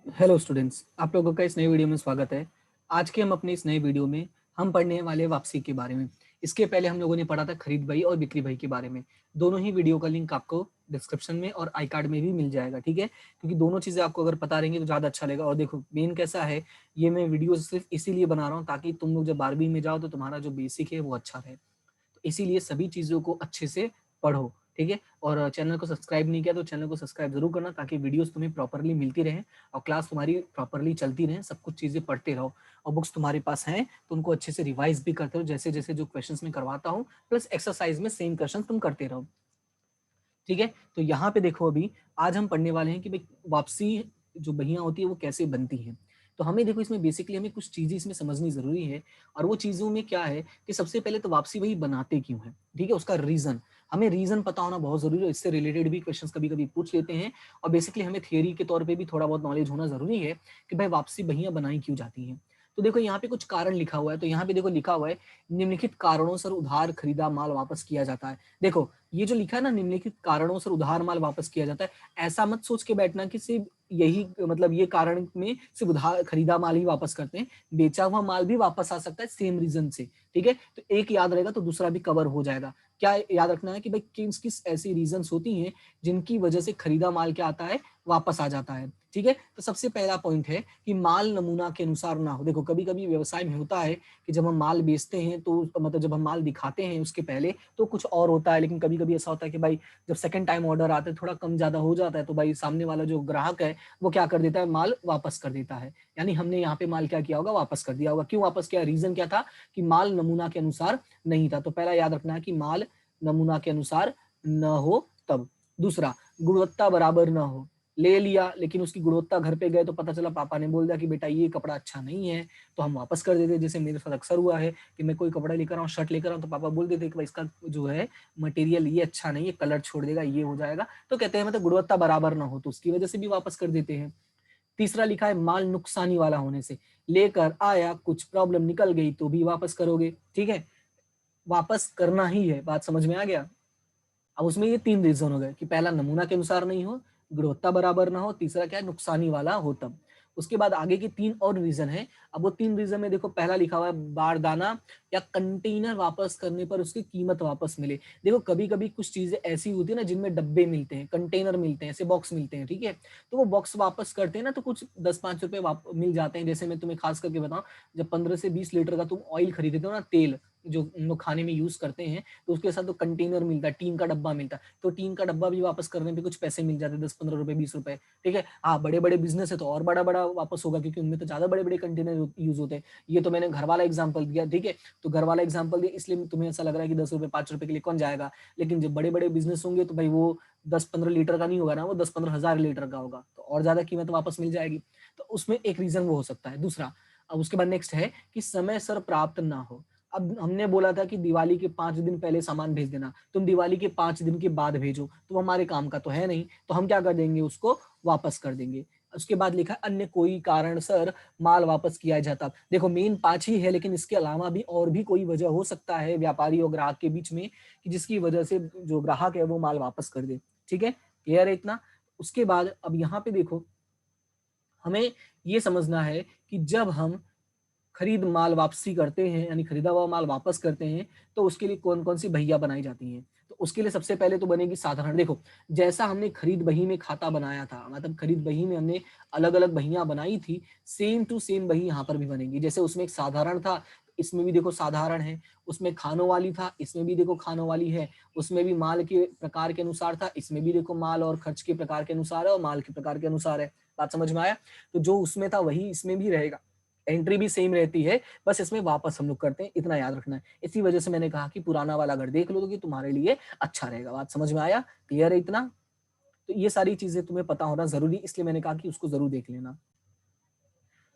Hello students, आप लोगों का इस नई वीडियो में स्वागत है। आज के हम अपने इस नए वीडियो में हम पढ़ने वाले वापसी के बारे में। इसके पहले हम लोगों ने पढ़ा था खरीद बही और बिक्री बही के बारे में। दोनों ही वीडियो का लिंक आपको डिस्क्रिप्शन में और आई कार्ड में भी मिल जाएगा, ठीक है। क्योंकि दोनों चीज़ें आपको अगर पता रहेंगी तो ज़्यादा अच्छा लगेगा। और देखो मेन कैसा है, ये मैं वीडियो सिर्फ इसीलिए बना रहा हूँ ताकि तुम लोग जब 12वीं में जाओ तो तुम्हारा जो बेसिक है वो अच्छा रहे। तो इसीलिए सभी चीज़ों को अच्छे से पढ़ो, ठीक है। और चैनल को सब्सक्राइब नहीं किया तो चैनल को सब्सक्राइब जरूर करना ताकि वीडियोस तुम्हें प्रॉपरली मिलती रहे और क्लास तुम्हारी प्रॉपरली चलती रहे, सब कुछ चीज़ें पढ़ते रहो। और बुक्स तुम्हारे पास हैं तो उनको अच्छे से रिवाइज भी करते रहो, जैसे जैसे जो क्वेश्चंस मैं करवाता हूँ प्लस एक्सरसाइज में सेम क्वेश्चन तुम करते रहो, ठीक है। तो यहाँ पे देखो, अभी आज हम पढ़ने वाले हैं कि भाई वापसी जो बहियां होती है वो कैसे बनती है। तो हमें देखो इसमें बेसिकली हमें कुछ चीजें इसमें समझनी जरूरी है। और वो चीजों में क्या है कि सबसे पहले तो वापसी बही बनाते क्यों है, ठीक है, उसका रीजन। हमें रीजन पता होना बहुत जरूरी है। इससे रिलेटेड भी क्वेश्चंस कभी कभी पूछ लेते हैं। और बेसिकली हमें थियरी के तौर पे भी थोड़ा बहुत नॉलेज होना जरूरी है कि भाई वापसी बहियां बनाई क्यों जाती हैं। तो देखो यहाँ पे कुछ कारण लिखा हुआ है। तो यहाँ पे देखो लिखा हुआ है, निम्नलिखित कारणों से उधार खरीदा माल वापस किया जाता है। देखो ये जो लिखा है ना, निम्नलिखित कारणों से उधार माल वापस किया जाता है, ऐसा मत सोच के बैठना कि सिर्फ यही मतलब ये कारण में सिर्फ उधार खरीदा माल ही वापस करते हैं। बेचा हुआ माल भी वापस आ सकता है सेम रीजन से, ठीक है। तो एक याद रहेगा तो दूसरा भी कवर हो जाएगा। क्या याद रखना है कि भाई किस किस ऐसी रीजंस होती हैं जिनकी वजह से खरीदा माल क्या आता है, वापस आ जाता है, ठीक है। तो सबसे पहला पॉइंट है कि माल नमूना के अनुसार ना हो। देखो कभी कभी व्यवसाय में होता है कि जब हम माल बेचते हैं तो मतलब जब हम माल दिखाते हैं उसके पहले तो कुछ और होता है, लेकिन कभी कभी ऐसा होता है कि भाई जब सेकंड टाइम ऑर्डर आता है थोड़ा कम ज्यादा हो जाता है तो भाई सामने वाला जो ग्राहक है वो क्या कर देता है, माल वापस कर देता है। यानी हमने यहाँ पे माल क्या किया होगा, वापस कर दिया होगा। क्यों वापस किया, रीजन क्या था कि माल नमूना के अनुसार नहीं था। तो पहला याद रखना है कि माल नमूना के अनुसार न हो तब। दूसरा, गुणवत्ता बराबर न हो। ले लिया लेकिन उसकी गुणवत्ता घर पे गए तो पता चला पापा ने बोल दिया कि बेटा ये कपड़ा अच्छा नहीं है, तो हम वापस कर देते। जैसे मेरे साथ अक्सर हुआ है कि मैं कोई कपड़ा लेकर आऊँ, शर्ट लेकर आऊँ, तो पापा बोल देते कि भाई इसका जो है मटेरियल ये अच्छा नहीं है, कलर छोड़ देगा, ये हो जाएगा। तो कहते हैं मतलब गुणवत्ता बराबर ना हो तो उसकी वजह से भी वापस कर देते हैं। तीसरा लिखा है माल नुकसानी वाला होने से। लेकर आया कुछ प्रॉब्लम निकल गई तो भी वापस करोगे, ठीक है। वापस करना ही है, बात समझ में आ गया। अब उसमें ये तीन रीजन हो गए कि पहला नमूना के अनुसार नहीं हो, गुणवत्ता बराबर ना हो, तीसरा क्या है, नुकसानी वाला हो तब। उसके बाद आगे के तीन और रीजन है। अब वो तीन रीजन में देखो पहला लिखा हुआ है बारदाना या कंटेनर वापस करने पर उसकी कीमत वापस मिले। देखो कभी कभी कुछ चीजें ऐसी होती है ना जिनमें डब्बे मिलते हैं, कंटेनर मिलते हैं, ऐसे बॉक्स मिलते हैं, ठीक है। तो वो बॉक्स वापस करते हैं ना तो कुछ 10-5 रुपए मिल जाते हैं। जैसे मैं तुम्हें खास करके बताऊं, जब 15 से 20 लीटर का तुम ऑयल खरीदते हो ना, तेल जो लोग खाने में यूज करते हैं, तो उसके साथ तो कंटेनर मिलता है, टीन का डब्बा मिलता है। तो टीन का डब्बा भी वापस करने पे कुछ पैसे मिल जाते हैं, 10-15 रुपए, 20 रुपए, ठीक है। हाँ बड़े बड़े बिजनेस है तो और बड़ा बड़ा वापस होगा क्योंकि उनमें तो ज्यादा बड़े बड़े कंटेनर यूज होते हैं। ये तो मैंने घर वाला एग्जाम्पल दिया, ठीक है। तो घर वाला एग्जाम्पल दिया इसलिए तुम्हें ऐसा लग रहा है कि 10 रुपए 5 रुपए के लिए कौन जाएगा। लेकिन जब बड़े बड़े बिजनेस होंगे तो भाई वो 10-15 लीटर का नहीं होगा ना, वो 10-15 हजार लीटर का होगा, तो और ज्यादा कीमत वापस मिल जाएगी। तो उसमें एक रीजन वो हो सकता है। दूसरा, अब उसके बाद नेक्स्ट है कि समय सर प्राप्त ना हो। अब हमने बोला था कि दिवाली के 5 दिन पहले सामान भेज देना, तुम दिवाली के 5 दिन के बाद भेजो तो हमारे काम का तो है नहीं, तो हम क्या कर देंगे, उसको वापस कर देंगे। उसके बाद लिखा अन्य कोई कारण सर माल वापस किया जाता। देखो मेन 5 ही है, लेकिन इसके अलावा भी और भी कोई वजह हो सकता है व्यापारी और ग्राहक के बीच में कि जिसकी वजह से जो ग्राहक है वो माल वापस कर दे, ठीक है। क्लियर है इतना। उसके बाद अब यहाँ पे देखो, हमें ये समझना है कि जब हम खरीद माल वापसी करते हैं यानी खरीदा हुआ माल वापस करते हैं तो उसके लिए कौन कौन सी बहियां बनाई जाती हैं। तो उसके लिए सबसे पहले तो बनेगी साधारण। देखो जैसा हमने खरीद बही में खाता बनाया था, मतलब खरीद बही में हमने अलग अलग बहियां बनाई थी, सेम टू सेम बही यहाँ पर भी बनेगी। जैसे उसमें एक साधारण था, इसमें भी देखो साधारण है। उसमें खानों वाली था, इसमें भी देखो खानों वाली है। उसमें भी माल के प्रकार के अनुसार था, इसमें भी देखो माल और खर्च के प्रकार के अनुसार है और माल के प्रकार के अनुसार है। बात समझ में आया। तो जो उसमें था वही इसमें भी रहेगा, एंट्री भी सेम रहती है, बस इसमें वापस हम लोग करते हैं, इतना याद रखना है। इसी वजह से मैंने कहा कि पुराना वाला घर देख लो तो कि तुम्हारे लिए अच्छा रहेगा। बात समझ में आया, क्लियर है इतना। तो ये सारी चीजें तुम्हें पता होना जरूरी, इसलिए मैंने कहा कि उसको जरूर देख लेना।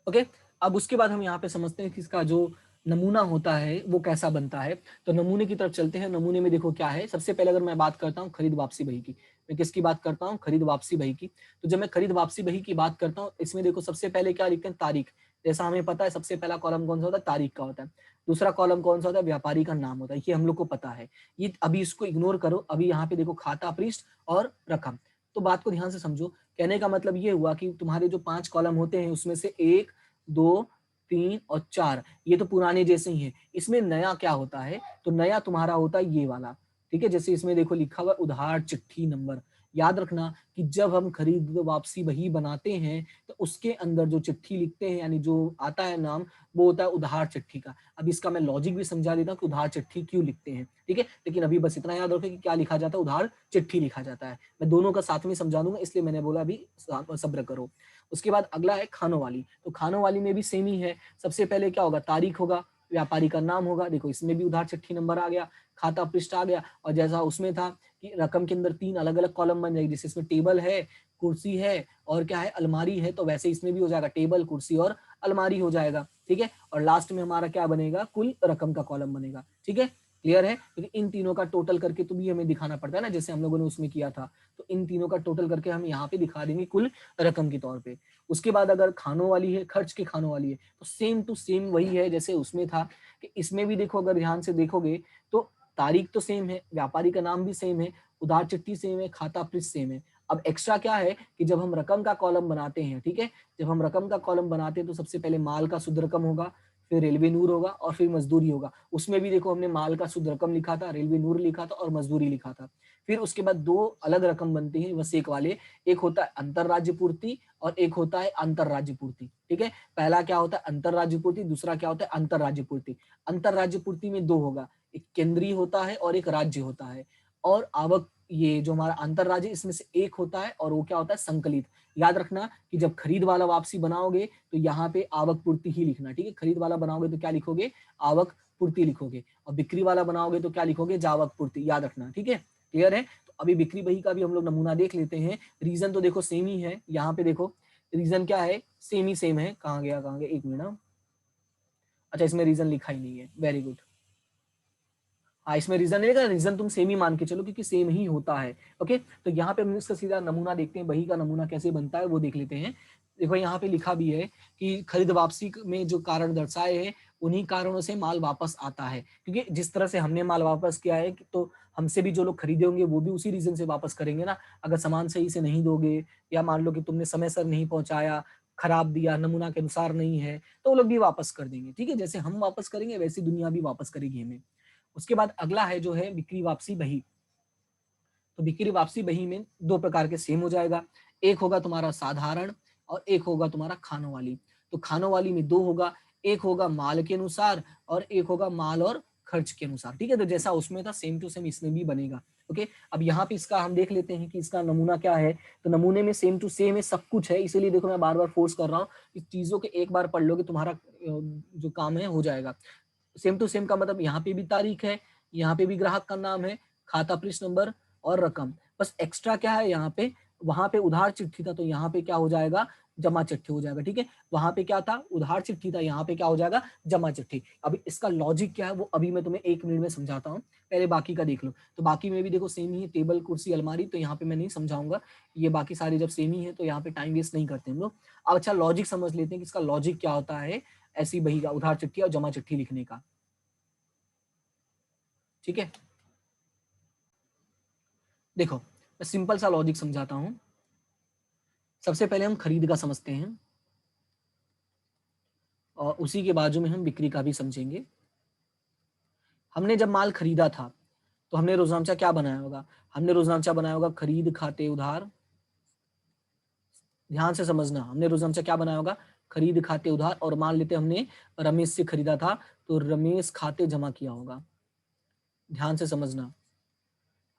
ओके। अब उसके बाद हम यहाँ पे समझते हैं कि इसका जो नमूना होता है वो कैसा बनता है। तो नमूने की तरफ चलते हैं। नमूने में देखो क्या है, सबसे पहले अगर मैं बात करता हूँ खरीद वापसी बही की, मैं किसकी बात करता हूँ, खरीद वापसी बही की। तो जब मैं खरीद वापसी बही की बात करता हूँ, इसमें देखो सबसे पहले क्या लिखते हैं, तारीख। जैसा हमें पता है सबसे पहला कॉलम कौन सा होता है, तारीख का होता है। दूसरा कॉलम कौन सा होता है, व्यापारी का नाम होता है, ये हम लोग को पता है। ये अभी इसको इग्नोर करो, अभी यहाँ पे देखो खाता पृष्ठ और रकम। तो बात को ध्यान से समझो। कहने का मतलब ये हुआ कि तुम्हारे जो 5 कॉलम होते हैं उसमें से 1, 2, 3 और 4 ये तो पुराने जैसे ही हैं। इसमें नया क्या होता है, तो नया तुम्हारा होता है ये वाला, ठीक है। जैसे इसमें देखो लिखा हुआ उधार चिट्ठी नंबर। याद रखना कि जब हम खरीद वापसी बही बनाते हैं तो उसके अंदर जो चिट्ठी लिखते हैं यानी जो आता है नाम, वो होता है उधार चिट्ठी का। अब इसका मैं लॉजिक भी समझा देता हूँ कि उधार चिट्ठी क्यों लिखते हैं, ठीक है। लेकिन अभी बस इतना याद रखो कि क्या लिखा जाता है, उधार चिट्ठी लिखा जाता है। मैं दोनों का साथ में समझा दूंगा, इसलिए मैंने बोला अभी सब्र करो। उसके बाद अगला है खानों वाली। तो खानों वाली में भी सेम ही है। सबसे पहले क्या होगा, तारीख होगा, व्यापारी का नाम होगा। देखो इसमें भी उधार चिट्ठी नंबर आ गया, खाता पृष्ठ आ गया, और जैसा उसमें था कि रकम के अंदर 3 अलग अलग कॉलम बन जाएगी, जैसे इसमें टेबल है, कुर्सी है और क्या है, अलमारी है, तो वैसे इसमें भी हो जाएगा, टेबल, कुर्सी और अलमारी हो जाएगा, ठीक है। और लास्ट में हमारा क्या बनेगा, कुल रकम का कॉलम बनेगा, ठीक है। क्लियर है, क्योंकि इन तीनों का टोटल करके तो भी हमें दिखाना पड़ता है ना, जैसे हम लोगों ने उसमें किया था। तो इन तीनों का टोटल करके हम यहाँ पे दिखा देंगे कुल रकम के तौर पे। उसके बाद अगर खानों वाली है, खर्च के खानों वाली है, तो सेम टू सेम वही है जैसे उसमें था, कि इसमें भी देखो, अगर ध्यान से देखोगे तो तारीख तो सेम है, व्यापारी का नाम भी सेम है, उधार चिट्ठी सेम है, खाता पृष्ठ सेम है। अब एक्स्ट्रा क्या है कि जब हम रकम का कॉलम बनाते हैं, ठीक है, जब हम रकम का कॉलम बनाते हैं तो सबसे पहले माल का शुद्ध रकम होगा, फिर रेलवे नूर होगा और फिर मजदूरी होगा। उसमें भी देखो हमने माल का शुद्ध रकम लिखा था, रेलवे नूर लिखा था और मजदूरी लिखा था। फिर उसके बाद 2 अलग रकम बनते हैं वसेक वाले, एक होता है अंतर राज्य पूर्ति और एक होता है अंतर राज्य पूर्ति, ठीक है। पहला क्या होता है, अंतर राज्य पूर्ति, दूसरा क्या होता है, अंतर राज्य पूर्ति। अंतर राज्य पूर्ति में 2 होगा, एक केंद्रीय होता है और एक राज्य होता है। और आवक, ये जो हमारा अंतर राज्य, इसमें से एक होता है और वो क्या होता है, संकलित। याद रखना कि जब खरीद वाला वापसी बनाओगे तो यहाँ पे आवक पूर्ति ही लिखना, ठीक है। खरीद वाला बनाओगे तो क्या लिखोगे, आवक पूर्ति लिखोगे, और बिक्री वाला बनाओगे तो क्या लिखोगे, जावक पूर्ति। याद रखना, ठीक है। क्लियर है। तो अभी बिक्री बही का भी हम लोग नमूना देख लेते हैं। रीजन तो देखो सेम ही है, यहाँ पे देखो रीजन क्या है, सेम ही सेम है। कहाँ गया, कहाँ गया, एक मिनट। अच्छा, इसमें रीजन लिखा ही नहीं है, वेरी गुड। हाँ, इसमें रीजन रहेगा, रीजन तुम सेम ही मान के चलो क्योंकि सेम ही होता है। ओके, तो यहाँ पे हम इसका सीधा नमूना देखते हैं, बही का नमूना कैसे बनता है वो देख लेते हैं। देखो यहाँ पे लिखा भी है कि खरीद वापसी में जो कारण दर्शाए हैं उन्हीं कारणों से माल वापस आता है, क्योंकि जिस तरह से हमने माल वापस किया है तो हमसे भी जो लोग खरीदे होंगे वो भी उसी रीजन से वापस करेंगे ना। अगर सामान सही से नहीं दोगे, या मान लो कि तुमने समय सर नहीं पहुंचाया, खराब दिया, नमूना के अनुसार नहीं है, तो वो लोग भी वापस कर देंगे, ठीक है। जैसे हम वापस करेंगे वैसी दुनिया भी वापस करेगी हमें। उसके बाद अगला है जो है बिक्री वापसी बही। तो बिक्री वापसी बही में 2 प्रकार के सेम हो जाएगा, एक होगा तुम्हारा साधारण और एक होगा तुम्हारा खानों वाली। तो खानों वाली में 2 होगा, एक होगा माल के अनुसार और एक होगा माल और खर्च के अनुसार, ठीक है। तो जैसा उसमें था सेम टू सेम इसमें भी बनेगा। ओके, अब यहाँ पे इसका हम देख लेते हैं कि इसका नमूना क्या है। तो नमूने में सेम टू सेम है, सब कुछ है, इसीलिए देखो मैं बार बार फोर्स कर रहा हूँ, इस चीजों के एक बार पढ़ लोगे तुम्हारा जो काम है हो जाएगा। सेम टू सेम का मतलब यहाँ पे भी तारीख है, यहाँ पे भी ग्राहक का नाम है, खाता पृष्ठ नंबर और रकम। बस एक्स्ट्रा क्या है, यहाँ पे, वहां पे उधार चिट्ठी था तो यहाँ पे क्या हो जाएगा, जमा चिट्ठी हो जाएगा, ठीक है। वहां पे क्या था, उधार चिट्ठी था, यहाँ पे क्या हो जाएगा, जमा चिट्ठी। अभी इसका लॉजिक क्या है वो अभी मैं तुम्हें 1 मिनट में समझाता हूँ, पहले बाकी का देख लो। तो बाकी में भी देखो सेम ही है, टेबल, कुर्सी, अलमारी, तो यहाँ पे मैं नहीं समझाऊंगा। ये बाकी सारे जब सेम ही है तो यहाँ पे टाइम वेस्ट नहीं करते हम लोग। अब अच्छा लॉजिक समझ लेते हैं कि इसका लॉजिक क्या होता है ऐसी बही का, उधार चिट्ठी और जमा चिट्ठी लिखने का, ठीक है। देखो मैं सिंपल सा लॉजिक समझाता हूं। सबसे पहले हम खरीद का समझते हैं और उसी के बाजू में हम बिक्री का भी समझेंगे। हमने जब माल खरीदा था तो हमने रोजनामचा क्या बनाया होगा, हमने रोजनामचा बनाया होगा खरीद खाते उधार। ध्यान से समझना, हमने रोजनामचा क्या बनाया होगा, खरीद खाते उधार, और मान लेते हमने रमेश से खरीदा था तो रमेश खाते जमा किया होगा। ध्यान से समझना,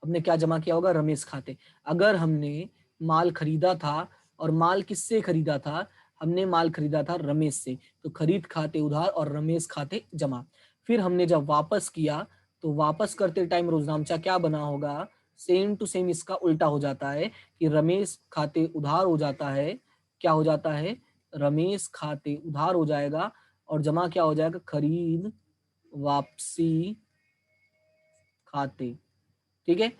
हमने क्या जमा किया होगा, रमेश खाते। अगर हमने माल खरीदा था, और माल किससे खरीदा था, हमने माल खरीदा था रमेश से, तो खरीद खाते उधार और रमेश खाते जमा। फिर हमने जब वापस किया तो वापस करते टाइम रोजनामचा क्या बना होगा, सेम टू सेम इसका उल्टा हो जाता है कि रमेश खाते उधार हो जाता है, क्या हो जाता है, रमेश खाते उधार हो जाएगा, और जमा क्या हो जाएगा, खरीद वापसी खाते, ठीक है।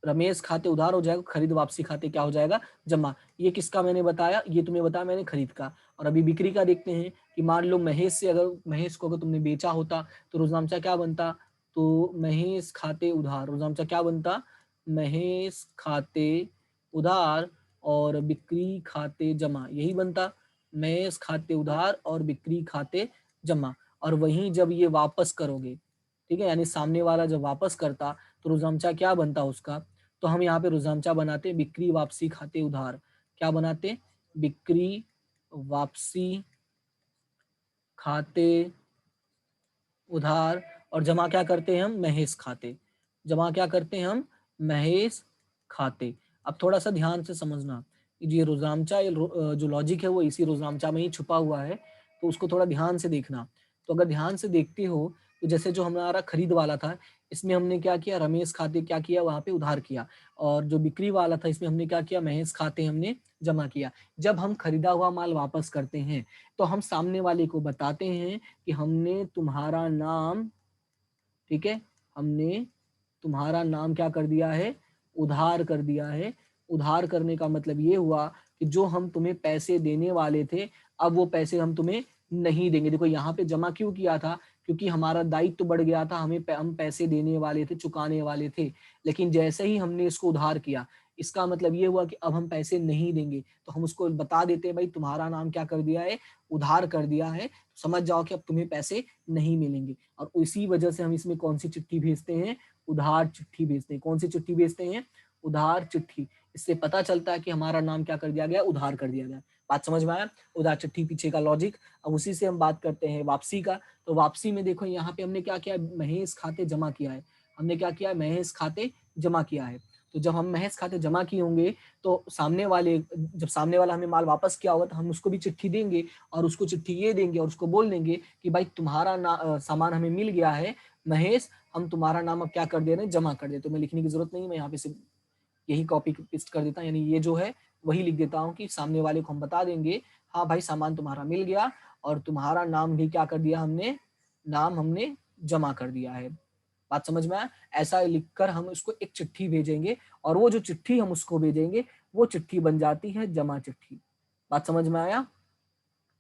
रमेश खाते उधार हो जाएगा, खरीद वापसी खाते क्या हो जाएगा, जमा। ये किसका मैंने बताया, ये तुम्हें बताया मैंने खरीद का। और अभी बिक्री का देखते हैं कि मान लो महेश से, अगर महेश को अगर तुमने बेचा होता तो रोजनामचा क्या बनता, तो महेश खाते उधार, रोजनामचा क्या बनता, महेश खाते उधार और बिक्री खाते जमा, यही बनता, महेश खाते उधार और बिक्री खाते जमा। और वहीं जब ये वापस करोगे, ठीक है, यानी सामने वाला जब वापस करता तो रुजमचा क्या बनता उसका, तो हम यहाँ पे रुजमचा बनाते बिक्री वापसी खाते उधार। क्या बनाते, बिक्री वापसी खाते उधार, और जमा क्या करते हैं हम, महेश खाते। जमा क्या करते हैं हम, महेश खाते। अब थोड़ा सा ध्यान से समझना, ये रोजामचा जो लॉजिक है वो इसी रोजामचा में ही छुपा हुआ है, तो उसको थोड़ा ध्यान से देखना। तो अगर ध्यान से देखते हो तो जैसे जो हमारा खरीद वाला था, इसमें हमने क्या किया, रमेश खाते क्या किया, वहां पे उधार किया। और जो बिक्री वाला था, इसमें हमने क्या किया, महेश खाते हमने जमा किया। जब हम खरीदा हुआ माल वापस करते हैं तो हम सामने वाले को बताते हैं कि हमने तुम्हारा नाम, ठीक है, हमने तुम्हारा नाम क्या कर दिया है, उधार कर दिया है। उधार करने का मतलब ये हुआ कि जो हम तुम्हें पैसे देने वाले थे, अब वो पैसे हम तुम्हें नहीं देंगे। देखो यहाँ पे जमा क्यों किया था, क्योंकि हमारा दायित्व तो बढ़ गया था, हम पैसे देने वाले थे, चुकाने वाले थे। लेकिन जैसे ही हमने इसको उधार किया, इसका मतलब ये हुआ कि अब हम पैसे नहीं देंगे, तो हम उसको बता देते हैं भाई तुम्हारा नाम क्या कर दिया है, उधार कर दिया है, समझ जाओ कि अब तुम्हें पैसे नहीं मिलेंगे। और इसी वजह से हम इसमें कौन सी चिट्ठी भेजते हैं, उधार चिट्ठी भेजते हैं। कौन सी चिट्ठी भेजते हैं, उधार चिट्ठी। इससे पता चलता है कि हमारा नाम क्या कर दिया गया, उधार कर दिया गया। बात समझ में आया, उधार चिट्ठी पीछे का लॉजिक। अब उसी से हम बात करते हैं वापसी का। तो वापसी में देखो यहाँ पे हमने क्या किया, महेश खाते जमा किया है। हमने क्या किया, महेश खाते जमा किया है। तो जब हम महेश खाते जमा किए होंगे तो सामने वाले, जब सामने वाला हमें माल वापस किया होगा तो हम उसको भी चिट्ठी देंगे, और उसको चिट्ठी ये देंगे और उसको बोल देंगे कि भाई तुम्हारा सामान हमें मिल गया है महेश, हम तुम्हारा नाम अब क्या कर दे रहे हैं, जमा कर दे। तो मैं लिखने की जरूरत नहीं, मैं यहाँ पे सिर्फ यही कॉपी पेस्ट कर देता हूँ, यानी ये जो है वही लिख देता हूँ कि सामने वाले को हम बता देंगे हाँ भाई सामान तुम्हारा मिल गया और तुम्हारा नाम भी क्या कर दिया हमने, नाम हमने जमा कर दिया है। बात समझ में आया, ऐसा लिखकर हम उसको एक चिट्ठी भेजेंगे, और वो जो चिट्ठी हम उसको भेजेंगे वो चिट्ठी बन जाती है जमा चिट्ठी। बात समझ में आया,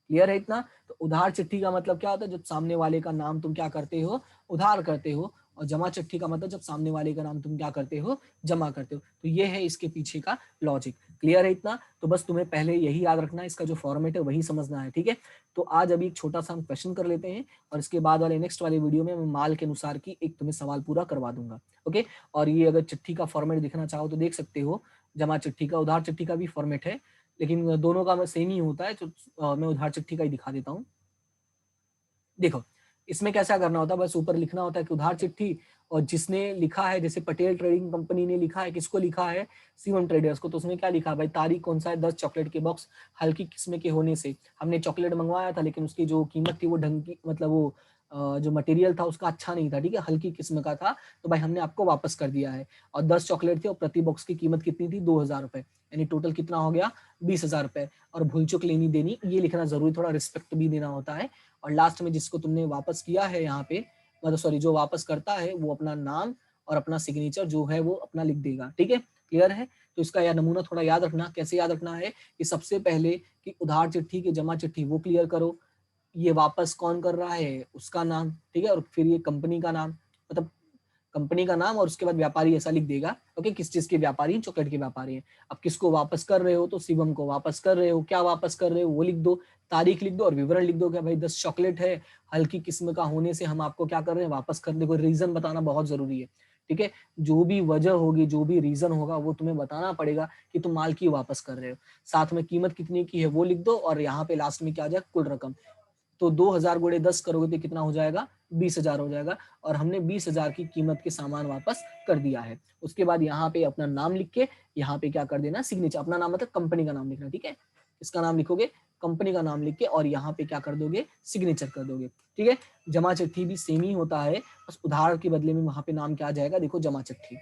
क्लियर है इतना। तो उधार चिट्ठी का मतलब क्या होता है, जब सामने वाले का नाम तुम क्या करते हो, उधार करते हो। और जमा चिट्ठी का मतलब जब सामने वाले का नाम तुम क्या करते हो, जमा करते हो। तो ये है इसके पीछे का लॉजिक। क्लियर है इतना। तो बस तुम्हें पहले यही याद रखना है, इसका जो फॉर्मेट है वही समझना है, ठीक है। तो आज अभी एक छोटा सा हम क्वेश्चन कर लेते हैं, और इसके बाद वाले नेक्स्ट वाले वीडियो में मैं माल के अनुसार की एक तुम्हें सवाल पूरा करवा दूंगा। ओके, और ये अगर चिट्ठी का फॉर्मेट देखना चाहो तो देख सकते हो, जमा चिट्ठी का, उधार चिट्ठी का भी फॉर्मेट है, लेकिन दोनों का सेम ही होता है। तो मैं उधार चिट्ठी का ही दिखा देता हूँ। देखो इसमें कैसा करना होता है, बस ऊपर लिखना होता है कि उधार चिट्ठी, और जिसने लिखा है, जैसे पटेल ट्रेडिंग कंपनी ने लिखा है, किसको लिखा है, शिवम ट्रेडर्स को, तो उसमें क्या लिखा है भाई, तारीख कौन सा है, 10 चॉकलेट के बॉक्स हल्की किस्म के होने से। हमने चॉकलेट मंगवाया था लेकिन उसकी जो कीमत थी वो ढंग की, मतलब वो जो मटेरियल था उसका अच्छा नहीं था, ठीक है, हल्की किस्म का था, तो भाई हमने आपको वापस कर दिया है। और 10 चॉकलेट थे और प्रति बॉक्स की कीमत कितनी थी, 2000 रुपए, यानी टोटल कितना हो गया, 20,000 रुपए। और भूल चुक लेनी देनी ये लिखना जरूरी, थोड़ा रिस्पेक्ट भी देना होता है। और लास्ट में जिसको तुमने वापस किया है यहाँ पे, मतलब सॉरी, जो वापस करता है वो अपना नाम और अपना सिग्नेचर जो है वो अपना लिख देगा, ठीक है, क्लियर है। तो इसका यह नमूना थोड़ा याद रखना, कैसे याद रखना है कि सबसे पहले कि उधार चिट्ठी की जमा चिट्ठी वो क्लियर करो, ये वापस कौन कर रहा है उसका नाम, ठीक है, और फिर ये कंपनी का नाम, मतलब कंपनी का नाम, और उसके बाद व्यापारी ऐसा लिख देगा, ओके, किस चीज के व्यापारी हैं, चॉकलेट के व्यापारी हैं। अब किसको वापस कर रहे हो, तो शिवम को वापस कर रहे हो, क्या वापस कर रहे हो वो लिख दो, तारीख लिख दो और विवरण लिख दो, क्या भाई 10 चॉकलेट है, हल्की किस्म का होने से हम आपको क्या कर रहे हैं, वापस करने को, रीजन बताना बहुत जरूरी है, ठीक है। जो भी वजह होगी, जो भी रीजन होगा वो तुम्हें बताना पड़ेगा कि तुम माल की वापस कर रहे हो। साथ में कीमत कितनी की है वो लिख दो, और यहाँ पे लास्ट में क्या आ जाए, कुल रकम। तो 2000 गुणे 10 करोगे तो कितना हो जाएगा, 20,000 हो जाएगा। और हमने 20,000 की कीमत के सामान वापस कर दिया है। उसके बाद यहाँ पे अपना नाम लिख के यहाँ पे क्या कर देना, सिग्नेचर, अपना नाम मतलब कंपनी का नाम लिखना, ठीक है, इसका नाम लिखोगे, कंपनी का नाम लिख के, और यहाँ पे क्या कर दोगे, सिग्नेचर कर दोगे, ठीक है। जमा चिट्ठी भी सेम ही होता है, बस उधार के बदले में वहां पे नाम क्या आ जाएगा, देखो जमा चिट्ठी,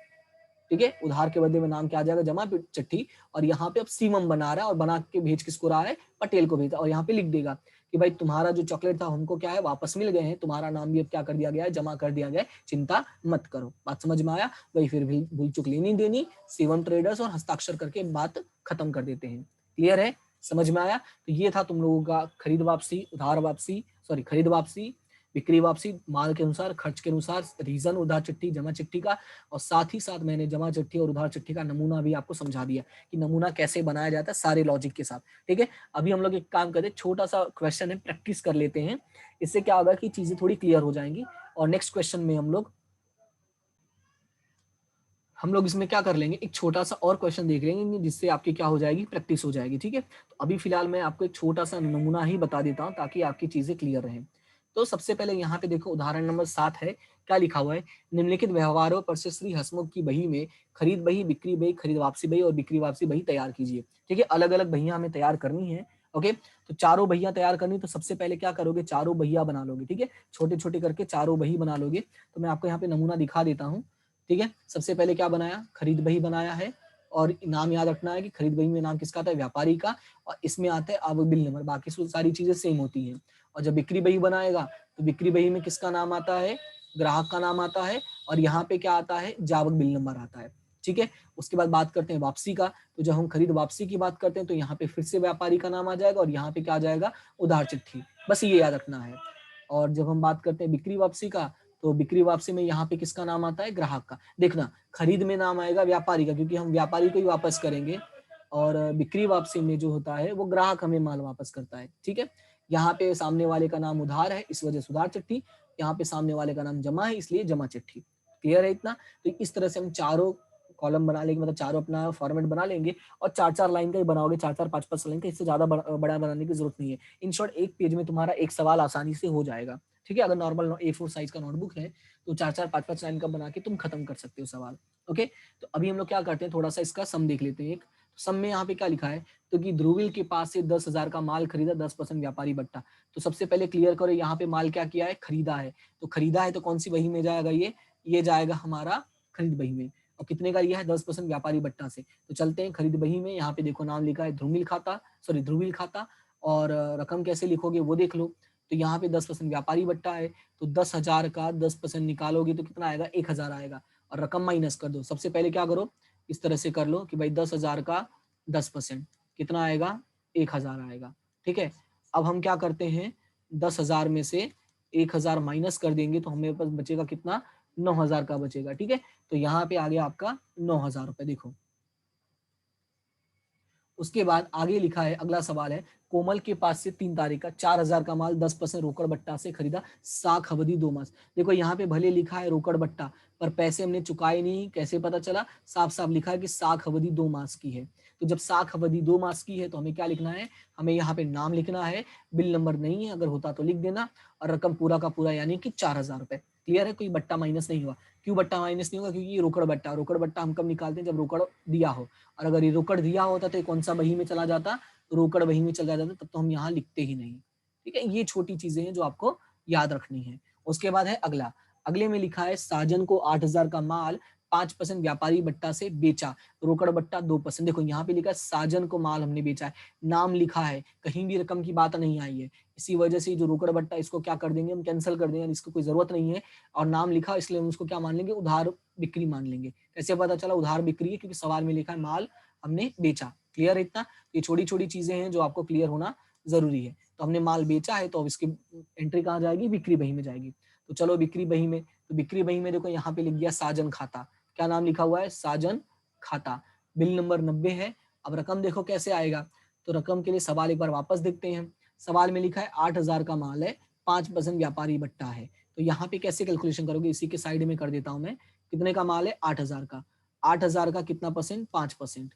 ठीक है, उधार के बदले में नाम क्या आ जाएगा, जमा चिट्ठी। और यहाँ पे अब सीमम बना रहा है, और बना के भेज किसको रहा है, पटेल को भेजा, और यहाँ पे लिख देगा कि भाई तुम्हारा जो चॉकलेट था हमको क्या है, वापस मिल गए हैं, तुम्हारा नाम भी अब क्या कर दिया गया है, जमा कर दिया गया है, चिंता मत करो। बात समझ में आया, वही फिर भूल चुक लेनी देनी, शिवम ट्रेडर्स, और हस्ताक्षर करके बात खत्म कर देते हैं। क्लियर है, समझ में आया। तो ये था तुम लोगों का खरीद वापसी, उधार वापसी, सॉरी खरीद वापसी, बिक्री वापसी माल के अनुसार, खर्च के अनुसार, रीजन उधार चिट्ठी जमा चिट्ठी का, और साथ ही साथ मैंने जमा चिट्ठी और उधार चिट्ठी का नमूना भी आपको समझा दिया कि नमूना कैसे बनाया जाता है सारे लॉजिक के साथ। ठीक है, अभी हम लोग एक काम करते हैं, छोटा सा क्वेश्चन है, प्रैक्टिस कर लेते हैं, इससे क्या होगा कि चीजें थोड़ी क्लियर हो जाएंगी। और नेक्स्ट क्वेश्चन में हम लोग इसमें क्या कर लेंगे, एक छोटा सा और क्वेश्चन देख लेंगे जिससे आपकी क्या हो जाएगी, प्रैक्टिस हो जाएगी। ठीक है, तो अभी फिलहाल मैं आपको एक छोटा सा नमूना ही बता देता हूँ ताकि आपकी चीजें क्लियर रहें। तो सबसे पहले यहाँ पे देखो उदाहरण नंबर 7 है, क्या लिखा हुआ है, निम्नलिखित व्यवहारों पर से श्री हसमुख की बही में खरीद बही, बिक्री बही, खरीद वापसी बही और बिक्री वापसी बही तैयार कीजिए। ठीक है, अलग अलग बहियां हमें तैयार करनी है। ओके, तो चारों बहियां तैयार करनी, तो सबसे पहले क्या करोगे, चारों बहिया बना लोगे। ठीक है, छोटे छोटे करके चारों बही बना लोगे। तो मैं आपको यहाँ पे नमूना दिखा देता हूँ। ठीक है, सबसे पहले क्या बनाया, खरीद बही बनाया है, और नाम याद रखना है कि खरीद बही में नाम किसका आता है, व्यापारी का, और इसमें आता है आवक बिल नंबर, बाकी सारी चीजें सेम होती हैं। और जब बिक्री बही बनाएगा तो बिक्री बही में किसका नाम आता है, ग्राहक का नाम आता है, और यहाँ पे क्या आता है, जावक बिल नंबर आता है। ठीक है, उसके बाद बात करते हैं वापसी का, तो जब हम खरीद वापसी की बात करते हैं तो यहाँ पे फिर से व्यापारी का नाम आ जाएगा, और यहाँ पे क्या आ जाएगा, उधार चिट्ठी, बस ये याद रखना है। और जब हम बात करते हैं बिक्री वापसी का, तो बिक्री वापसी में यहाँ पे किसका नाम आता है, ग्राहक का। देखना, खरीद में नाम आएगा व्यापारी का, क्योंकि हम व्यापारी को ही वापस करेंगे, और बिक्री वापसी में जो होता है वो ग्राहक हमें माल वापस करता है। ठीक है, यहाँ पे सामने वाले का नाम उधार है, इस वजह से उधार चिट्ठी, यहाँ पे सामने वाले का नाम जमा है, इसलिए जमा चिट्ठी। क्लियर है इतना? तो इस तरह से हम चारों कॉलम बना लेंगे, मतलब चारों अपना फॉर्मेट बना लेंगे, और 4-4 लाइन का ही बनाओगे, 4-4 5-5 लाइन का, इससे ज्यादा बड़ा बनाने की जरूरत नहीं है। इन शॉर्ट एक पेज में तुम्हारा एक सवाल आसानी से हो जाएगा। ठीक है, अगर नॉर्मल A4 साइज का नोटबुक है तो 4-4 5-5 लाइन का बना के तुम खत्म कर सकते हो सवाल। ओके, तो अभी हम लोग क्या करते हैं, थोड़ा सा इसका सम देख लेते हैं। एक सम में यहाँ पे क्या लिखा है, तो कि ध्रुवील के पास से 10,000 का माल खरीदा, 10% व्यापारी बट्टा। तो सबसे पहले क्लियर करो, यहाँ पे माल क्या किया है, खरीदा है। तो खरीदा है तो कौन सी बही में जाएगा, ये जाएगा हमारा खरीद बही में। और कितने का लिया है, 10% व्यापारी बट्टा से। तो चलते हैं खरीद बही में, यहाँ पे देखो नाम लिखा है ध्रुवील खाता, ध्रुवील खाता, और रकम कैसे लिखोगे वो देख लो। तो यहाँ पे 10% व्यापारी बट्टा है, तो 10,000 का 10% निकालोगे तो कितना आएगा, 1,000 आएगा, और रकम माइनस कर दो। सबसे पहले क्या करो, इस तरह से कर लो कि भाई 10,000 का 10% कितना आएगा, 1,000 आएगा। ठीक है, अब हम क्या करते हैं, 10,000 में से 1,000 माइनस कर देंगे तो हमें पास बचेगा कितना, 9,000 का बचेगा। ठीक है, तो यहाँ पे आ गया आपका 9,000 रुपए। देखो उसके बाद आगे लिखा है, अगला सवाल है, कोमल के पास से 3 तारीख का 4,000 का माल 10% रोकड़ बट्टा से खरीदा, साख अवधि 2 मास। देखो यहाँ पे भले लिखा है रोकड़ बट्टा, पर पैसे हमने चुकाए नहीं, कैसे पता चला, साफ साफ लिखा है कि साख अवधि 2 मास की है। तो जब साख अवधि 2 मास की है तो हमें क्या लिखना है, हमें यहाँ पे नाम लिखना है, बिल नंबर नहीं है, अगर होता तो लिख देना, और रकम पूरा का पूरा यानी कि 4,000 रुपए। क्लियर है, कोई बट्टा माइनस नहीं हुआ। क्यों बट्टा माइनस नहीं होगा, क्योंकि ये रोकड़ बट्टा हम कब निकालते हैं, जब रोकड़ दिया हो, और अगर ये रोकड़ दिया होता तो कौन सा बही में चला जाता, रोकड़ बही में चला जाता, तब तो हम यहाँ लिखते ही नहीं। ठीक है, ये छोटी चीजें हैं जो आपको याद रखनी है। उसके बाद है अगला, अगले में लिखा है, साजन को 8,000 का माल 5% व्यापारी बट्टा से बेचा, रोकड़ बट्टा 2%। देखो यहाँ पे लिखा है साजन को माल हमने बेचा है, नाम लिखा है, कहीं भी रकम की बात नहीं आई है, इसी वजह से जो रोकड़ बट्टा इसको क्या कर देंगे, हम कैंसिल कर देंगे, इसको कोई जरूरत नहीं है। और नाम लिखा इसलिए हम उसको क्या मान लेंगे, उधार बिक्री मान लेंगे। कैसे पता चला उधार बिक्री है, क्योंकि सवाल में लिखा है माल हमने बेचा। क्लियर है इतना? ये छोटी छोटी चीजें हैं जो आपको क्लियर होना जरूरी है। तो हमने माल बेचा है तो अब इसकी एंट्री कहाँ जाएगी, बिक्री बही में जाएगी। तो चलो बिक्री बही में, तो बिक्री बही में देखो यहाँ पे लिख दिया साजन खाता, क्या नाम लिखा हुआ है, साजन खाता, बिल नंबर 90 है। अब रकम देखो कैसे आएगा, तो रकम के लिए सवाल एक बार वापस देखते हैं। सवाल में लिखा है 8,000 का माल है, 5% व्यापारी बट्टा है। तो यहाँ पे कैसे कैलकुलेशन करोगे, इसी के साइड में कर देता हूं मैं। कितने का माल है, 8,000 का, 8,000 का कितना परसेंट, 5%।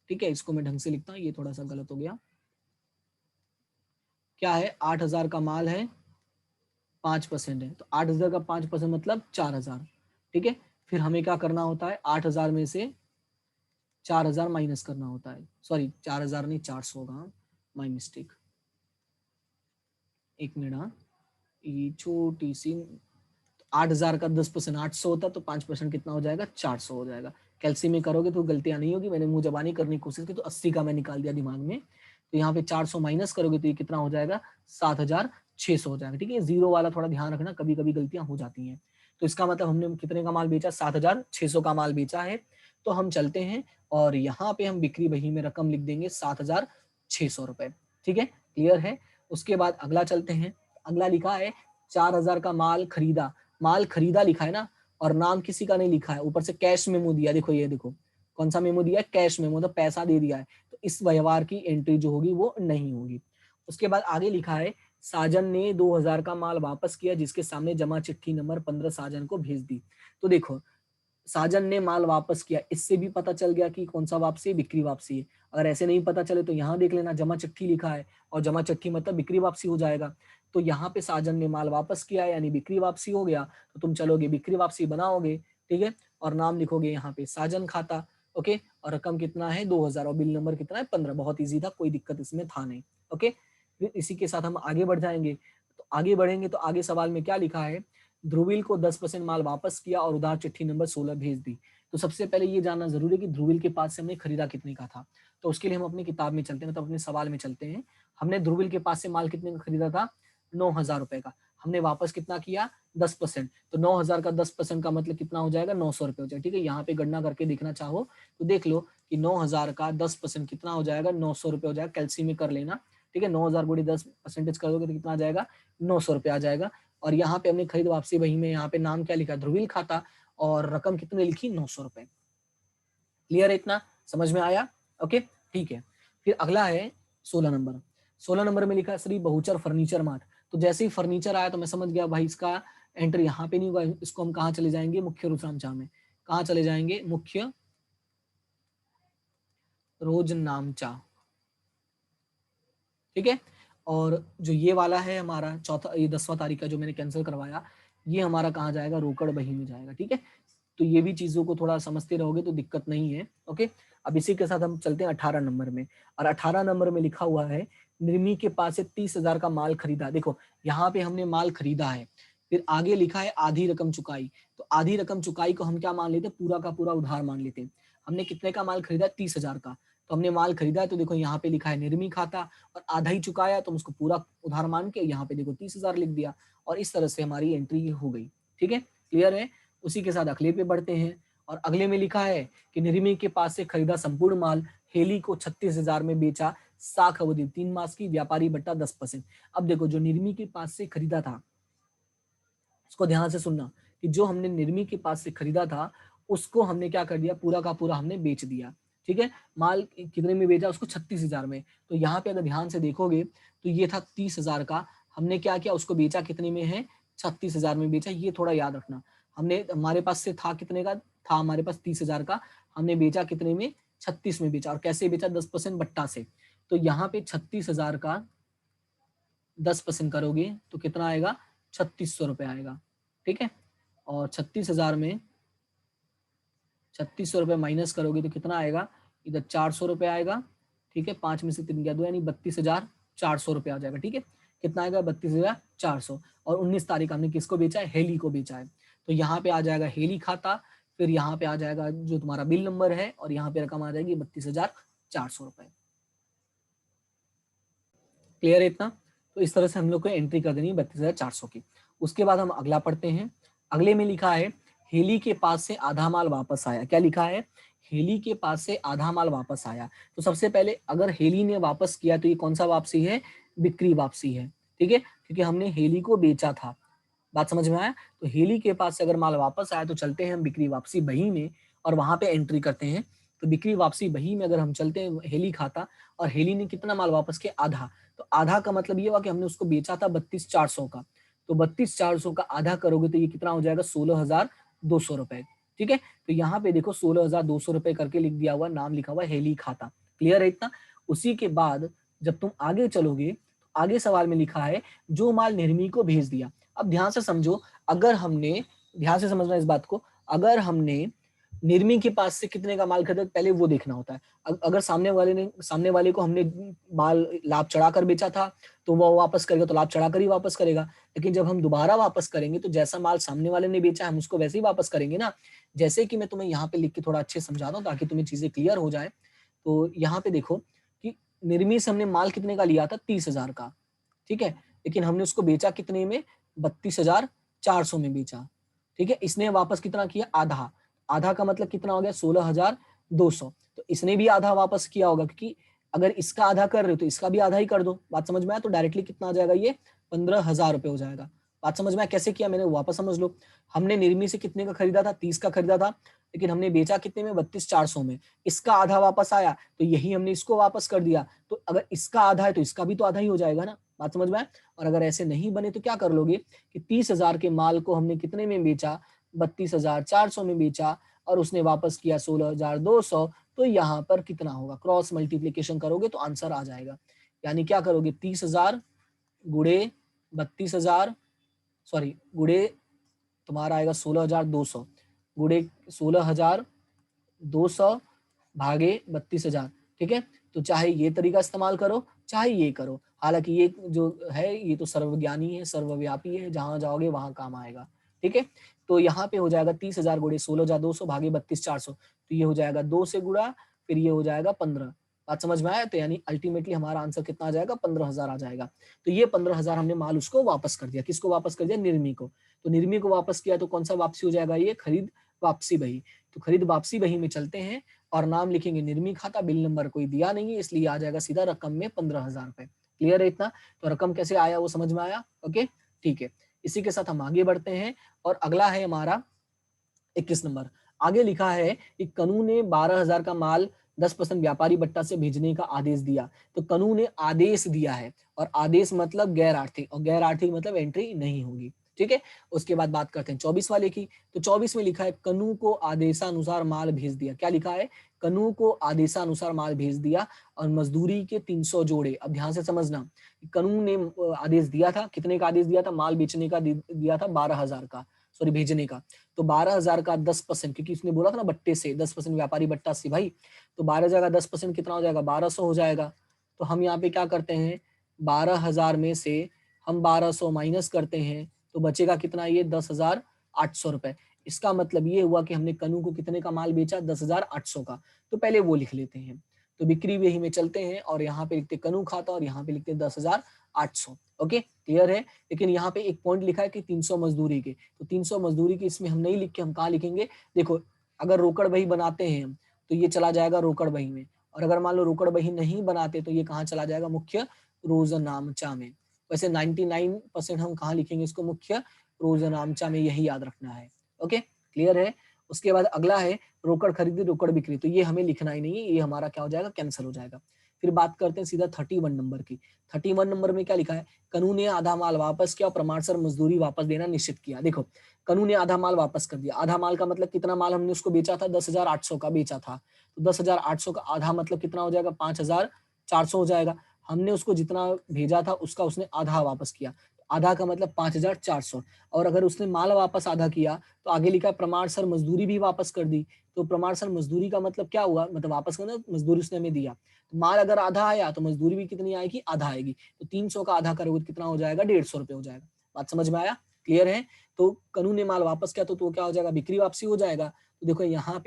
ठीक है, इसको मैं ढंग से लिखता हूँ, ये थोड़ा सा गलत हो गया। क्या है, 8,000 का माल है, 5% है, तो 8,000 का 5% मतलब 4,000। ठीक है, फिर हमें क्या करना होता है, 8,000 में से 4,000 माइनस करना होता है, सॉरी 4,000 नहीं, 400 होगा, माई मिस्टेक, एक मिनट। हाँ, ये छोटी सी, 8,000 का 10% 800 होता, तो 5% कितना हो जाएगा, 400 हो जाएगा। कैलसी में करोगे तो गलतियां नहीं होगी, मैंने मुंह जबानी करने की कोशिश की तो 80 का मैं निकाल दिया दिमाग में। तो यहाँ पे 400 माइनस करोगे तो ये कितना हो जाएगा, 7,600 हो जाएगा। ठीक है, जीरो वाला थोड़ा ध्यान रखना, कभी कभी गलतियां हो जाती हैं। तो इसका मतलब हमने कितने का माल बेचा, 7,600 का माल बेचा है। तो हम चलते हैं और यहाँ पे हम बिक्री बही में रकम लिख देंगे 7,600 रुपए। ठीक है, क्लियर है। उसके बाद अगला चलते हैं, अगला लिखा है 4,000 का माल खरीदा लिखा है ना, और नाम किसी का नहीं लिखा है, ऊपर से कैश मेमो दिया, देखो ये देखो कौन सा मेमो दिया है, कैश मेमो, मतलब पैसा दे दिया है, तो इस व्यवहार की एंट्री जो होगी वो नहीं होगी। उसके बाद आगे लिखा है साजन ने 2,000 का माल वापस किया जिसके सामने जमा चिट्ठी नंबर 15 साजन को भेज दी। तो देखो साजन ने माल वापस किया, इससे भी पता चल गया कि कौन सा वापसी है, बिक्री वापसी है। अगर ऐसे नहीं पता चले तो यहाँ देख लेना, जमा चिट्ठी लिखा है और जमा चिट्ठी मतलब बिक्री वापसी हो जाएगा। तो यहाँ पे साजन ने माल वापस किया यानी बिक्री वापसी हो गया, तो तुम चलोगे बिक्री वापसी बनाओगे, ठीक है, और नाम लिखोगे यहाँ पे साजन खाता, ओके, और रकम कितना है 2,000 और बिल नंबर कितना है 15। बहुत ईजी था, कोई दिक्कत इसमें था नहीं, ओके। फिर इसी के साथ हम आगे बढ़ जाएंगे, तो आगे बढ़ेंगे तो आगे सवाल में क्या लिखा है, ध्रुवील को 10% माल वापस किया और उधार चिट्ठी नंबर 16 भेज दी। तो सबसे पहले ये जानना जरूरी है कि ध्रुवील के पास से हमने खरीदा कितने का था। तो उसके लिए हम अपनी किताब में चलते हैं, मतलब अपने सवाल में चलते हैं। हमने ध्रुवील के पास से माल कितने का खरीदा था, 9,000 रुपए का। हमने वापस कितना किया, 10%। तो 9,000 का 10% का मतलब कितना हो जाएगा, 900 रुपए हो जाएगा, ठीक है। यहाँ पे गणना करके देखना चाहो तो देख लो कि 9,000 का 10% कितना हो जाएगा, 900 रुपए हो जाएगा। कैलसी में कर लेना, ठीक है। 9,000 गुड़ी 10% कर दोगे तो कितना आ जाएगा, 900 रुपए आ जाएगा। और यहाँ पे हमने खरीद वापसी वही में यहाँ पे नाम क्या लिखा, ध्रुवील खाता, और रकम कितनी लिखी, 900 रुपए। क्लियर है, इतना समझ में आया, ओके, ठीक है। फिर अगला है 16 नंबर। 16 नंबर में लिखा है श्री बहुचर फर्नीचर मार्ट। तो जैसे ही फर्नीचर आया तो मैं समझ गया भाई इसका एंट्री यहाँ पे नहीं होगा, इसको हम कहाँ चले जाएंगे, मुख्य रोजनामचा में। कहाँ चले जाएंगे, मुख्य रोजनामचा, ठीक है। और जो ये वाला है हमारा चौथा, ये 10वां तारीख का जो मैंने कैंसिल करवाया, ये हमारा कहाँ जाएगा, रोकड़ बही में जाएगा, ठीक है। तो ये भी चीजों को थोड़ा समझते रहोगे तो दिक्कत नहीं है, ओके। अब इसी के साथ हम चलते हैं 18 नंबर में। और 18 नंबर में लिखा हुआ है निर्मी के पास से 30,000 का माल खरीदा। देखो यहाँ पे हमने माल खरीदा है, फिर आगे लिखा है आधी रकम चुकाई। तो आधी रकम चुकाई को हम क्या मान लेते हैं, पूरा का पूरा उधार मान लेते हैं। हमने कितने का माल खरीदा, 30,000 का। तो हमने माल खरीदा है, तो देखो यहाँ पे लिखा है निर्मी खाता, और आधा ही चुकाया तो हम उसको पूरा उधार मान के यहाँ पे देखो 30,000 लिख दिया, और इस तरह से हमारी एंट्री हो गई, ठीक है, क्लियर है। उसी के साथ अगले पे बढ़ते हैं, और अगले में लिखा है कि निर्मी के पास से खरीदा संपूर्ण माल हेली को 36,000 में बेचा, साख अवधि 3 मास की, व्यापारी बट्टा 10%। अब देखो जो निर्मी के पास से खरीदा था, उसको ध्यान से सुनना, कि जो हमने निर्मी के पास से खरीदा था उसको हमने क्या कर दिया, पूरा का पूरा हमने बेच दिया, ठीक है। माल कितने में बेचा, उसको 36,000 में। तो यहाँ पे अगर ध्यान से देखोगे तो ये था 30,000 का, हमने क्या किया, उसको बेचा कितने में है, 36,000 में बेचा। ये थोड़ा याद रखना, हमने हमारे पास से था कितने का, था हमारे पास 30,000 का, हमने बेचा कितने में, 36 में बेचा। और कैसे बेचा, 10% बट्टा से। तो यहाँ पे 36,000 का 10% करोगे तो कितना आएगा, 3600 रुपए आएगा, ठीक है। और 36,000 में 3600 रुपए माइनस करोगे तो कितना आएगा, इधर 400 रुपए आएगा, ठीक है। 5 में से 3 गया 2, यानी 32,400 रुपए आ जाएगा, ठीक है। कितना आएगा, 32,400। और 19 तारीख हमने किसको बेचा है, हेली को बेचा है। तो यहाँ पे आ जाएगा हेली खाता, फिर यहाँ पे आ जाएगा जो तुम्हारा बिल नंबर है, और यहाँ पे रकम आ जाएगी 32,400 रुपए। क्लियर है इतना। तो इस तरह से हम लोग को एंट्री कर देनी है 32,400 की। उसके बाद हम अगला पढ़ते हैं। अगले में लिखा है हेली के पास से आधा माल वापस आया। क्या लिखा है, हेली के पास से आधा माल वापस आया। तो सबसे पहले अगर हेली ने वापस किया तो ये कौन सा वापसी है, बिक्री वापसी है, ठीक है, क्योंकि हमने हेली को बेचा था। बात समझ में आया। तो हेली के पास से अगर माल वापस आया तो चलते हैं हम बिक्री वापसी बही में, और वहां पे एंट्री करते हैं। तो बिक्री वापसी बही में अगर हम चलते हैं, हेली खाता, और हेली ने कितना माल वापस किया, आधा। तो आधा का मतलब ये हुआ कि हमने उसको बेचा था 32,400 का, तो 32,400 का आधा करोगे तो ये कितना हो जाएगा, 16,200 रुपए, ठीक है। तो यहाँ पे देखो 16,200 रुपए करके लिख दिया हुआ, नाम लिखा हुआ हेली खाता। क्लियर है इतना। उसी के बाद जब तुम आगे चलोगे, आगे सवाल में लिखा है जो माल निर्मी को भेज दिया। अब ध्यान से समझो, अगर हमने, ध्यान से समझना इस बात को, अगर हमने निर्मी के पास से कितने का माल खरीदा पहले वो देखना होता है। अगर सामने वाले को हमने माल लाभ चढ़ाकर बेचा था तो वो वापस करेगा, तो लाभ चढ़ाकर ही वापस करेगा। लेकिन जब हम दोबारा वापस करेंगे तो जैसा माल सामने वाले ने बेचा हम उसको वैसे ही वापस करेंगे ना। जैसे कि मैं तुम्हें यहाँ पे लिख के थोड़ा अच्छे समझाता हूँ ताकि तुम्हें चीजें क्लियर हो जाए। तो यहाँ पे देखो कि निर्मी से हमने माल कितने का लिया था, 30,000 का, ठीक है। लेकिन हमने उसको बेचा कितने में, 32,400 में बेचा, ठीक है। इसने वापस कितना किया, आधा। आधा का मतलब कितना हो गया, 16,200। तो इसने भी आधा वापस किया होगा, क्योंकि अगर इसका आधा कर रहे हो तो इसका भी आधा ही कर दो। बात समझ में आया। तो डायरेक्टली कितना आ जाएगा, ये 15,000 रुपए हो जाएगा। बात समझ में आया कैसे किया मैंने, वापस समझ लो। हमने निर्मी से कितने का खरीदा था, 30 का खरीदा था, लेकिन हमने बेचा कितने में, 32,400 में। इसका आधा वापस आया तो यही हमने इसको वापस कर दिया। तो अगर इसका आधा है तो इसका भी तो आधा ही हो जाएगा ना, बात समझ में आया। और अगर ऐसे नहीं बने तो क्या कर लोगे कि 30,000 के माल को हमने कितने में बेचा, 32,400 में बेचा, और उसने वापस किया 16,200। तो यहाँ पर कितना होगा, क्रॉस मल्टीप्लीकेशन करोगे तो आंसर आ जाएगा। यानी क्या करोगे, 30,000 गुड़े 32,000, सॉरी गुड़े तुम्हारा आएगा 16,200, गुड़े 16,200 भागे 32,000। ठीक है, तो चाहे ये तरीका इस्तेमाल करो चाहे ये करो, हालांकि ये जो है ये तो सर्वज्ञानी है, सर्वव्यापी है, जहां जाओगे वहां काम आएगा। ठीक है, तो यहाँ पे हो जाएगा 30,000 गुड़े 16,200 भागे 32,400, तो ये हो जाएगा 2 से गुड़ा, फिर ये हो जाएगा 15। बात समझ में आया, तो यानी अल्टीमेटली हमारा आंसर कितना आ जाएगा, 15,000 आ जाएगा। तो ये 15,000 हमने माल उसको वापस कर दिया, किसको वापस कर दिया, निर्मी को। तो निर्मी को वापस किया तो कौन सा वापसी हो जाएगा, ये खरीद वापसी बही। तो खरीद वापसी बही में चलते हैं और नाम लिखेंगे निर्मी खाता, बिल नंबर कोई दिया नहीं है इसलिए आ जाएगा सीधा रकम में 15,000 रुपए। क्लियर है इतना, तो रकम कैसे आया वो समझ में आया। ओके ठीक है, इसी के साथ हम आगे बढ़ते हैं और अगला है हमारा 21 नंबर। आगे लिखा है कि कनू ने 12,000 का माल 10% व्यापारी बट्टा से भेजने का आदेश दिया। तो कनू ने आदेश दिया है, और आदेश मतलब गैर आर्थिक, और गैर आर्थिक मतलब एंट्री नहीं होगी। ठीक है, उसके बाद बात करते हैं 24 वाले की। तो 24 में लिखा है कनू को आदेशानुसार माल भेज दिया। क्या लिखा है, कनू को आदेशानुसार माल भेज दिया और मजदूरी के 300 जोड़े। अब ध्यान से समझना, कनू ने आदेश दिया था, कितने का आदेश दिया था, माल बेचने का दिया था 12,000 का, सॉरी भेजने का। तो 12,000 का 10%, क्योंकि उसने बोला था ना बट्टे से 10% व्यापारी बट्टा से भाई, तो 12,000 का 10% कितना हो जाएगा, 1,200 हो जाएगा। तो हम यहाँ पे क्या करते हैं, 12,000 में से हम 1,200 माइनस करते हैं तो बचेगा कितना, ये 10,800 रुपए। इसका मतलब ये हुआ कि हमने कनू को कितने का माल बेचा, 10,800 का। तो पहले वो लिख लेते हैं। तो बिक्री बेही में चलते हैं और यहाँ पे लिखते कनू खाता और यहाँ पे लिखते 10,800। ओके क्लियर है। लेकिन यहाँ पे एक पॉइंट लिखा है कि 300 मजदूरी के, तो 300 मजदूरी के इसमें हम नहीं लिख के हम कहाँ लिखेंगे, देखो अगर रोकड़ बही बनाते हैं तो ये चला जाएगा रोकड़ बही में, और अगर मान लो रोकड़ बही नहीं बनाते तो ये कहाँ चला जाएगा, मुख्य रोजनामचा में। वैसे 99% हम कहाँ लिखेंगे इसको, मुख्य रोजनामचा में, यही याद रखना है। ओके क्लियर है। उसके बाद अगला है रोकड़ खरीदी रोकड़ बिक्री, तो ये हमें लिखना ही नहीं है, ये हमारा क्या हो जाएगा, कैंसिल हो जाएगा। फिर बात करते हैं सीधा 31 नंबर की। 31 नंबर में क्या लिखा है, कनू ने आधा माल वापस किया और प्रमाणसर मजदूरी वापस देना निश्चित किया। देखो कनू ने आधा माल वापस कर दिया, आधा माल का मतलब कितना माल हमने उसको बेचा था, 10,800 का बेचा था, तो 10,800 का आधा मतलब कितना हो जाएगा, 5,400 हो जाएगा। हमने उसको जितना भेजा था उसका उसने आधा वापस किया, आधा का मतलब 5,400। और अगर उसने माल वापस आधा किया तो आगे लिखा प्रमाणसर मजदूरी भी वापस कर दी। तो प्रमाणसर मजदूरी का मतलब क्या हुआ, मतलब वापस करना, मजदूरी उसने हमें दिया। तो माल अगर आधा आया तो मजदूरी भी कितनी आएगी, आधा आएगी। तो 300 का आधा करोगे तो कितना हो जाएगा, 150 रुपए हो जाएगा। बात समझ में आया, क्लियर है। तो कनू ने माल वापस किया तो क्या हो जाएगा, बिक्री वापसी हो जाएगा। तो देखो यहाँ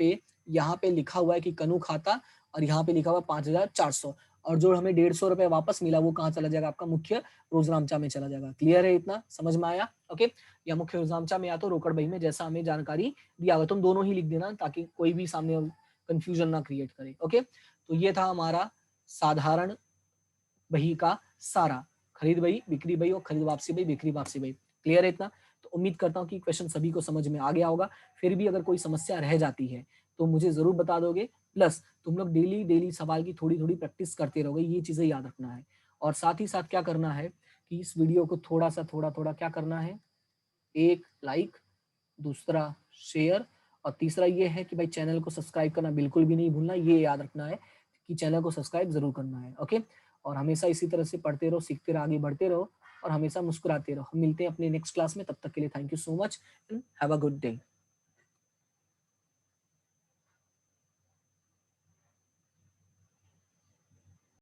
पे लिखा हुआ है कि कनू खाता, और यहाँ पे लिखा हुआ 5,400, और जो हमें 150 रुपए वापस मिला वो कहाँ चला जाएगा, आपका मुख्य रोजनामचा में चला जाएगा। क्लियर है, इतना समझ में आया। ओके, या मुख्य रोजनामचा में या तो रोकड़ बही में, जैसा हमें जानकारी दिया हुआ, तुम दोनों ही लिख देना ताकि कोई भी सामने कंफ्यूजन ना क्रिएट करे। ओके, तो ये था हमारा साधारण बही का सारा, खरीद बही, बिक्री बही और खरीद वापसी बही, बिक्री वापसी बही। क्लियर है इतना। तो उम्मीद करता हूँ कि क्वेश्चन सभी को समझ में आ गया होगा। फिर भी अगर कोई समस्या रह जाती है तो मुझे जरूर बता दोगे। प्लस तुम लोग डेली डेली सवाल की थोड़ी थोड़ी प्रैक्टिस करते रहोगे, ये चीजें याद रखना है। और साथ ही साथ क्या करना है कि इस वीडियो को थोड़ा थोड़ा क्या करना है, एक लाइक, दूसरा शेयर, और तीसरा ये है कि भाई चैनल को सब्सक्राइब करना बिल्कुल भी नहीं भूलना, ये याद रखना है कि चैनल को सब्सक्राइब जरूर करना है। ओके, और हमेशा इसी तरह से पढ़ते रहो, सीखते रहो, आगे बढ़ते रहो और हमेशा मुस्कुराते रहो। हम मिलते हैं अपने नेक्स्ट क्लास में, तब तक के लिए thank you so much and have a good day.